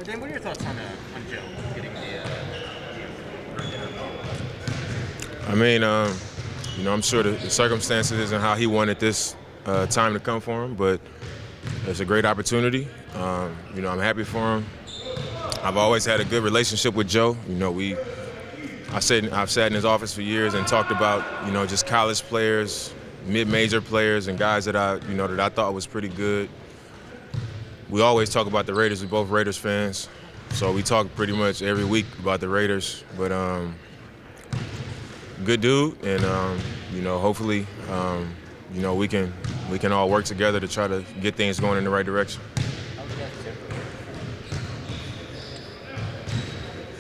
Dan, what are your thoughts on Joe getting the? I mean, I'm sure the circumstances isn't how he wanted this time to come for him, but it's a great opportunity. I'm happy for him. I've always had a good relationship with Joe. I've sat in his office for years and talked about, just college players, mid-major players, and guys that I thought was pretty good. We always talk about the Raiders. We're both Raiders fans, so we talk pretty much every week about the Raiders. But good dude, and hopefully, we can all work together to try to get things going in the right direction.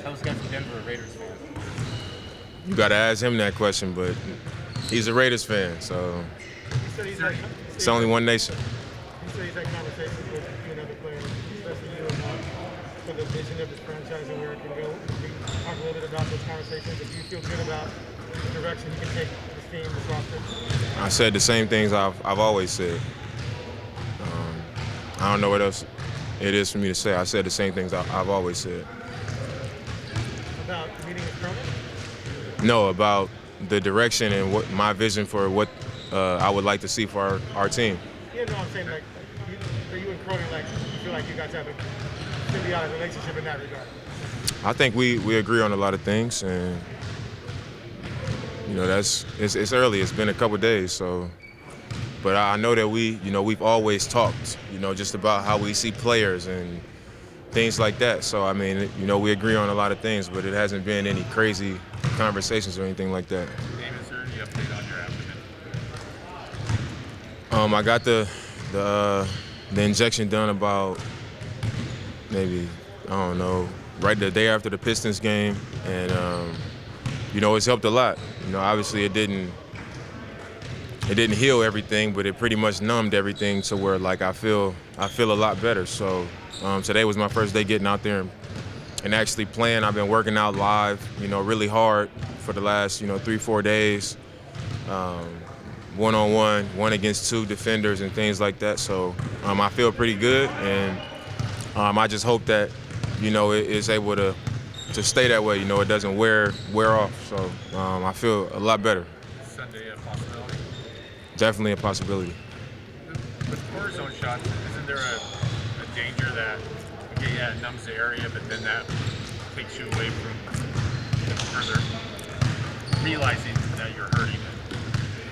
How's the guy from Denver a Raiders fan? You got to ask him that question, but he's a Raiders fan, so it's only one nation. You said he's had conversations with you and other players, especially you and for the vision of this franchise and where it can go. Can you talk a little bit about those conversations? If you feel good about the direction you can take this team, this roster? I said the same things I've always said. I don't know what else it is for me to say. I said the same things I've always said. About meeting with Cronin? No, about the direction and what my vision for what I would like to see for our team. Yeah, no, I'm saying for you and Cronin, you feel like you guys have a symbiotic relationship in that regard. I think we agree on a lot of things, and it's early. It's been a couple days, but I know that we've always talked, just about how we see players and things like that. So I mean, we agree on a lot of things, but it hasn't been any crazy conversations or anything like that. Damian, is there any update on your abdomen? I got the injection done about maybe, I don't know, right the day after the Pistons game, and it's helped a lot. Obviously it didn't heal everything, but it pretty much numbed everything to where I feel a lot better. So today was my first day getting out there and actually playing. I've been working out live, really hard for the last 3-4 days. One-on-one, one against two defenders and things like that. So I feel pretty good, and I just hope that it is able to stay that way. It doesn't wear off. So I feel a lot better. Sunday a possibility? Definitely a possibility. With cortisone shots, isn't there a danger that it numbs the area, but then that takes you away from further realizing that you're hurting it?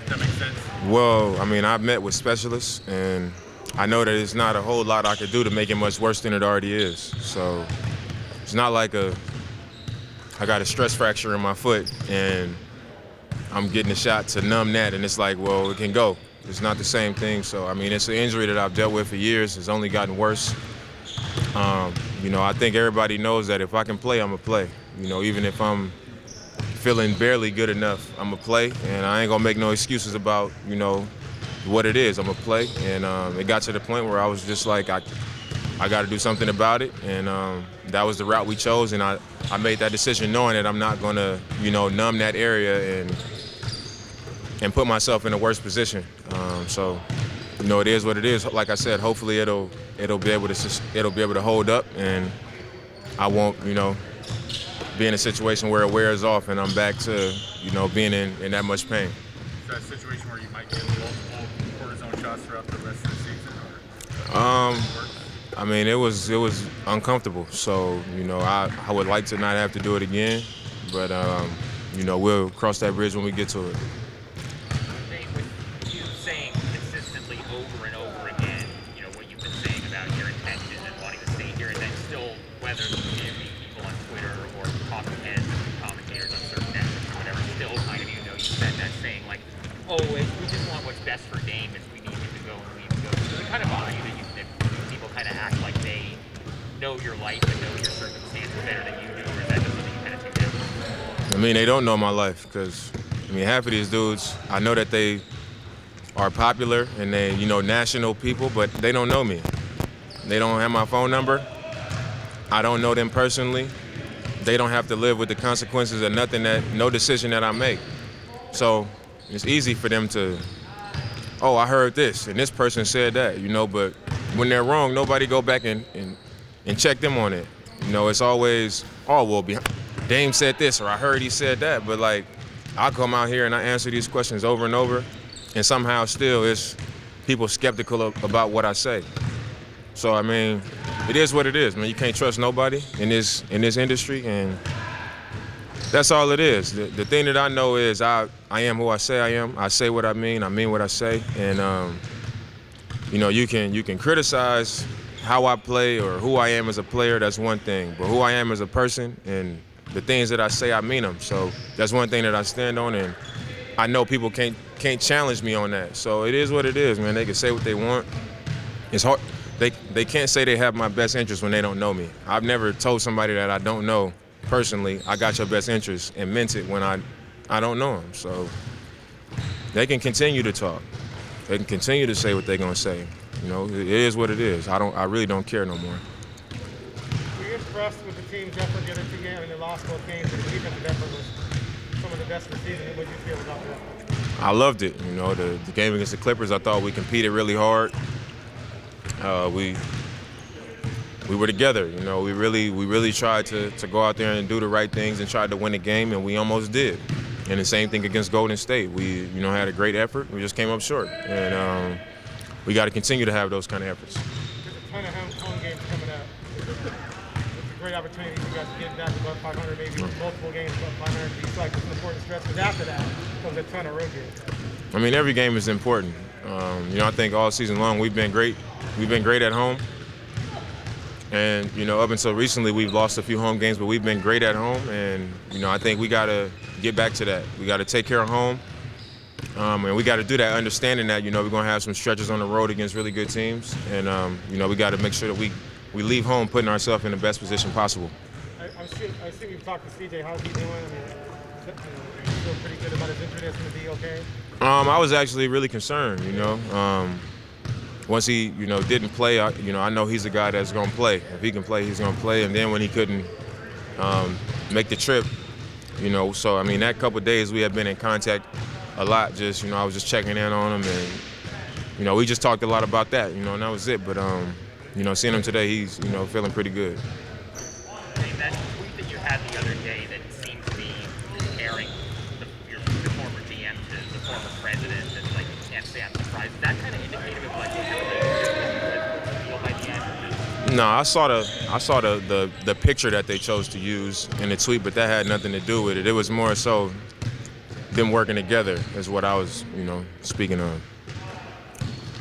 Does that make sense? Well, I mean, I've met with specialists, and I know that it's not a whole lot I could do to make it much worse than it already is. So it's not like I got a stress fracture in my foot and I'm getting a shot to numb that, and it's like, well, it can go. It's not the same thing. So, I mean, it's an injury that I've dealt with for years. It's only gotten worse. I think everybody knows that if I can play, I'm going to play. Even if I'm feeling barely good enough, I'm going to play. And I ain't going to make no excuses about, what it is. I'm going to play. And it got to the point where I was just like, I got to do something about it. And that was the route we chose. And I made that decision knowing that I'm not going to, numb that area and put myself in a worse position. So it is what it is. Like I said, hopefully it'll be able to hold up, and I won't, be in a situation where it wears off and I'm back to, being in that much pain. Is that a situation where you might get multiple cortisone shots throughout the rest of the season? I mean, it was uncomfortable. So, I would like to not have to do it again, but we'll cross that bridge when we get to it. With you saying consistently over and over again, what you've been saying about your intention and wanting to stay here, and then still, whether it be people on Twitter or talking heads, commentators on certain networks or whatever, still kind of, you said that saying we just want what's best for Dame if we need him to go and we need to go. Does it kind of bother you that people kind of act like they know your life and know your circumstances better than you do, or is that just something you kind of take down? I mean, they don't know my life because, half of these dudes, I know that they are popular and they, national people, but they don't know me. They don't have my phone number. I don't know them personally. They don't have to live with the consequences of no decision that I make. So it's easy for them to, I heard this and this person said that, but when they're wrong, nobody go back and check them on it. You know, it's always, oh, well, Dame said this, or I heard he said that. But, like, I come out here and I answer these questions over and over, and somehow still it's people skeptical about what I say. So, I mean, it is what it is, man. You can't trust nobody in this industry, and that's all it is. The thing that I know is I am who I say I am. I say what I mean what I say. And, you know, you can criticize how I play or who I am as a player, that's one thing. But who I am as a person and the things that I say, I mean them. So that's one thing that I stand on, and I know people can't challenge me on that. So it is what it is, man. They can say what they want. It's hard. They can't say they have my best interest when they don't know me. I've never told somebody that I don't know personally, I got your best interest, and meant it when I don't know them. So they can continue to talk. They can continue to say what they're gonna say. You know, it is what it is. I really don't care no more. Were you impressed with the team's effort the other 2 games? I mean, they lost both games, but the defensive effort was some of the best of the season. What did you feel about that? I loved it. You know, the game against the Clippers, I thought we competed really hard. We were together. You know, we really tried to go out there and do the right things and tried to win the game, and we almost did. And the same thing against Golden State. We, you know, had a great effort. We just came up short. And we got to continue to have those kind of efforts. There's a ton of home games coming up. It's a great opportunity for you guys to get back above 500, maybe multiple games above 500. Do you feel like it's an important stretch? Because after that comes a ton of road games. I mean, every game is important. You know, I think all season long we've been great. We've been great at home. And, you know, up until recently, we've lost a few home games, but we've been great at home. And, you know, I think we got to get back to that. We got to take care of home. And we got to do that, understanding that, you know, we're going to have some stretches on the road against really good teams. And, you know, we got to make sure that we leave home putting ourselves in the best position possible. I see we've talked to CJ. How's he doing? I mean, you feel pretty good about his injury. That's going to be okay? I was actually really concerned, you know. Once he, you know, didn't play, I know he's a guy that's going to play. If he can play, he's going to play. And then when he couldn't make the trip, you know, so, I mean, that couple of days we had been in contact a lot. Just, you know, I was just checking in on him. And, you know, we just talked a lot about that, you know, and that was it. But, you know, seeing him today, he's, you know, feeling pretty good. That tweet that you had the other day that seemed to be comparing your former GM to the former president, and, like, you can't say I'm surprised. Is that kind of indicative of, like, by the end? No, I saw the picture that they chose to use in the tweet, but that had nothing to do with it. It was more so them working together is what I was, you know, speaking of.